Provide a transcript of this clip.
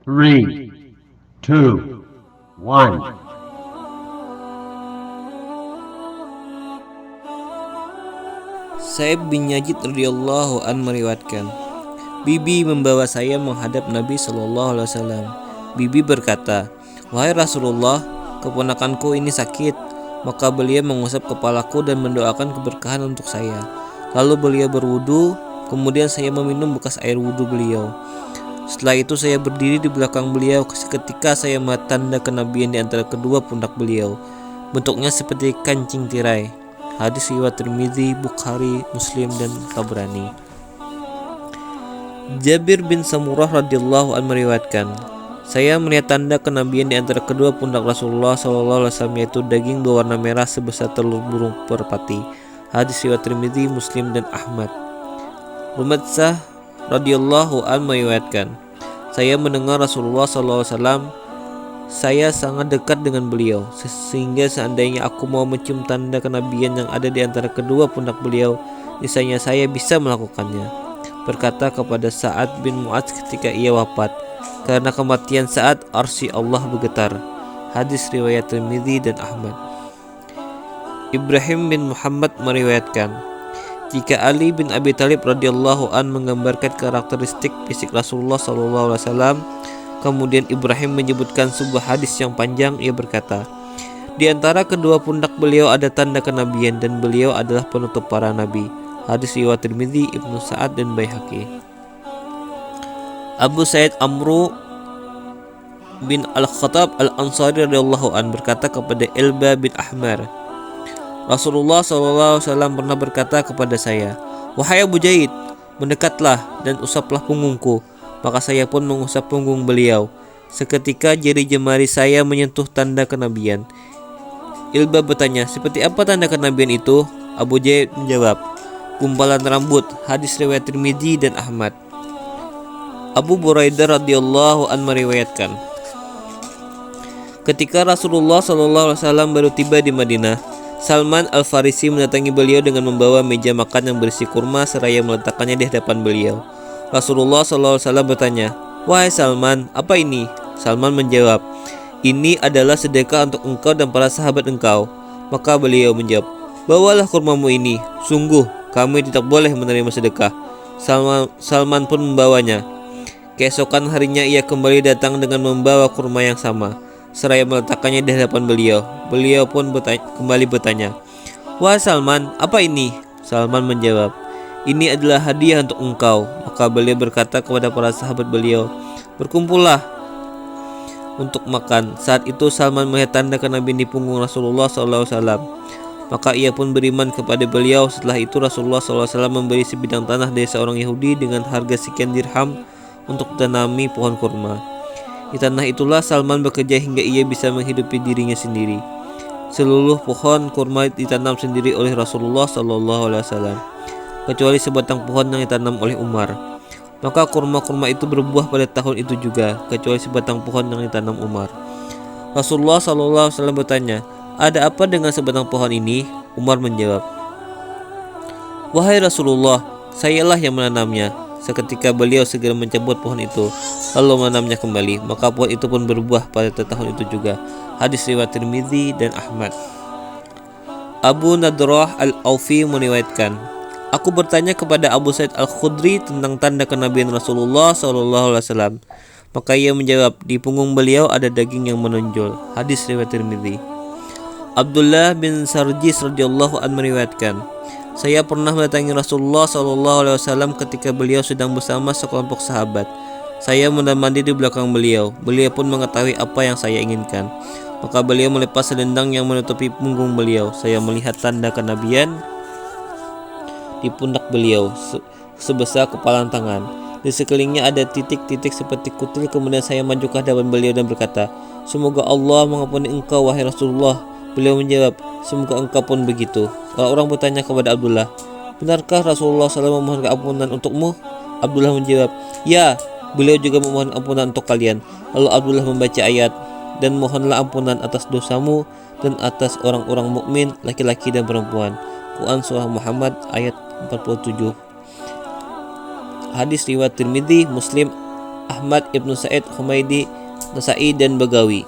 Three, two, one. Sa'ib bin Yazid radhiyallahu an meriwayatkan, Bibi membawa saya menghadap Nabi sallallahu alaihi wasallam. Bibi berkata, "Wahai Rasulullah, keponakanku ini sakit." Maka beliau mengusap kepalaku dan mendoakan keberkahan untuk saya. Lalu beliau berwudu, kemudian saya meminum bekas air wudu beliau. Setelah itu saya berdiri di belakang beliau. Seketika saya melihat tanda kenabian di antara kedua pundak beliau. Bentuknya seperti kancing tirai. Hadis riwayat Tirmidzi, Bukhari, Muslim, dan Tabrani. Jabir bin Samurah radhiyallahu anhu meriwayatkan, saya melihat tanda kenabian di antara kedua pundak Rasulullah SAW, yaitu daging berwarna merah sebesar telur burung merpati. Hadis riwayat Tirmidzi, Muslim, dan Ahmad. Rumatsah radhiyallahu anhu meriwayatkan, saya mendengar Rasulullah SAW, saya sangat dekat dengan beliau, sehingga seandainya aku mau mencium tanda kenabian yang ada di antara kedua pundak beliau, niscaya saya bisa melakukannya. Berkata kepada Sa'ad bin Mu'adz ketika ia wafat, karena kematian Sa'ad arsy Allah bergetar. Hadis riwayat Tirmidzi dan Ahmad. Ibrahim bin Muhammad meriwayatkan, jika Ali bin Abi Thalib radhiyallahu an menggambarkan karakteristik fisik Rasulullah SAW, kemudian Ibrahim menyebutkan sebuah hadis yang panjang. Ia berkata, di antara kedua pundak beliau ada tanda kenabian dan beliau adalah penutup para nabi. Hadis riwayat Tirmidzi, Ibnu Sa'ad, dan Baihaqi. Abu Sa'id Amru bin Al-Khattab Al-Ansari radhiyallahu an berkata kepada Ilba bin Ahmar, Rasulullah SAW pernah berkata kepada saya, wahai Abu Jaid, mendekatlah dan usaplah punggungku. Maka saya pun mengusap punggung beliau. Seketika jari jemari saya menyentuh tanda kenabian. Ilba bertanya, seperti apa tanda kenabian itu? Abu Jaid menjawab, gumpalan rambut. Hadis riwayat Tirmidzi dan Ahmad. Abu Buraidah radhiyallahu an meriwayatkan, ketika Rasulullah SAW baru tiba di Madinah, Salman Al-Farisi mendatangi beliau dengan membawa meja makan yang berisi kurma seraya meletakkannya di hadapan beliau. Rasulullah SAW bertanya, wahai Salman, apa ini? Salman menjawab, ini adalah sedekah untuk engkau dan para sahabat engkau. Maka beliau menjawab, bawalah kurmamu ini. Sungguh, kami tidak boleh menerima sedekah. Salman pun membawanya. Keesokan harinya ia kembali datang dengan membawa kurma yang sama, seraya meletakkannya di hadapan beliau. Beliau pun kembali bertanya, wahai Salman, apa ini? Salman menjawab, ini adalah hadiah untuk engkau. Maka beliau berkata kepada para sahabat beliau, berkumpullah untuk makan. Saat itu Salman melihat tanda kenabian di punggung Rasulullah SAW. Maka ia pun beriman kepada beliau. Setelah itu Rasulullah SAW memberi sebidang tanah dari seorang Yahudi dengan harga sekian dirham untuk tanami pohon kurma. Di tanah itulah Salman bekerja hingga ia bisa menghidupi dirinya sendiri. Seluruh pohon kurma ditanam sendiri oleh Rasulullah SAW, kecuali sebatang pohon yang ditanam oleh Umar. Maka kurma-kurma itu berbuah pada tahun itu juga, kecuali sebatang pohon yang ditanam Umar. Rasulullah SAW bertanya, ada apa dengan sebatang pohon ini? Umar menjawab, wahai Rasulullah, sayalah yang menanamnya. Seketika beliau segera mencabut pohon itu, lalu menanamnya kembali. Maka pohon itu pun berbuah pada tahun itu juga. Hadis riwayat Tirmidzi dan Ahmad. Abu Nadrah Al-Aufi meriwayatkan, aku bertanya kepada Abu Sa'id Al-Khudri tentang tanda kenabian Rasulullah SAW. Maka ia menjawab, di punggung beliau ada daging yang menonjol. Hadis riwayat Tirmidzi. Abdullah bin Sarjis radhiyallahu anhu meriwayatkan, saya pernah mendatangi Rasulullah SAW ketika beliau sedang bersama sekelompok sahabat. Saya mandi di belakang beliau. Beliau pun mengetahui apa yang saya inginkan. Maka beliau melepas selendang yang menutupi punggung beliau. Saya melihat tanda kenabian di pundak beliau sebesar kepalan tangan. Di sekelilingnya ada titik-titik seperti kutil. Kemudian saya maju ke hadapan beliau dan berkata, semoga Allah mengampuni engkau wahai Rasulullah. Beliau menjawab, semoga engkau pun begitu. Orang bertanya kepada Abdullah, benarkah Rasulullah SAW memohon ampunan untukmu? Abdullah menjawab, ya, beliau juga memohon ampunan untuk kalian. Lalu Abdullah membaca ayat, dan mohonlah ampunan atas dosamu dan atas orang-orang mukmin laki-laki dan perempuan. Quran Surah Muhammad ayat 47. Hadis riwayat Tirmidzi, Muslim, Ahmad, Ibnu Sa'id, Humaidi, Nasai dan Bagawi.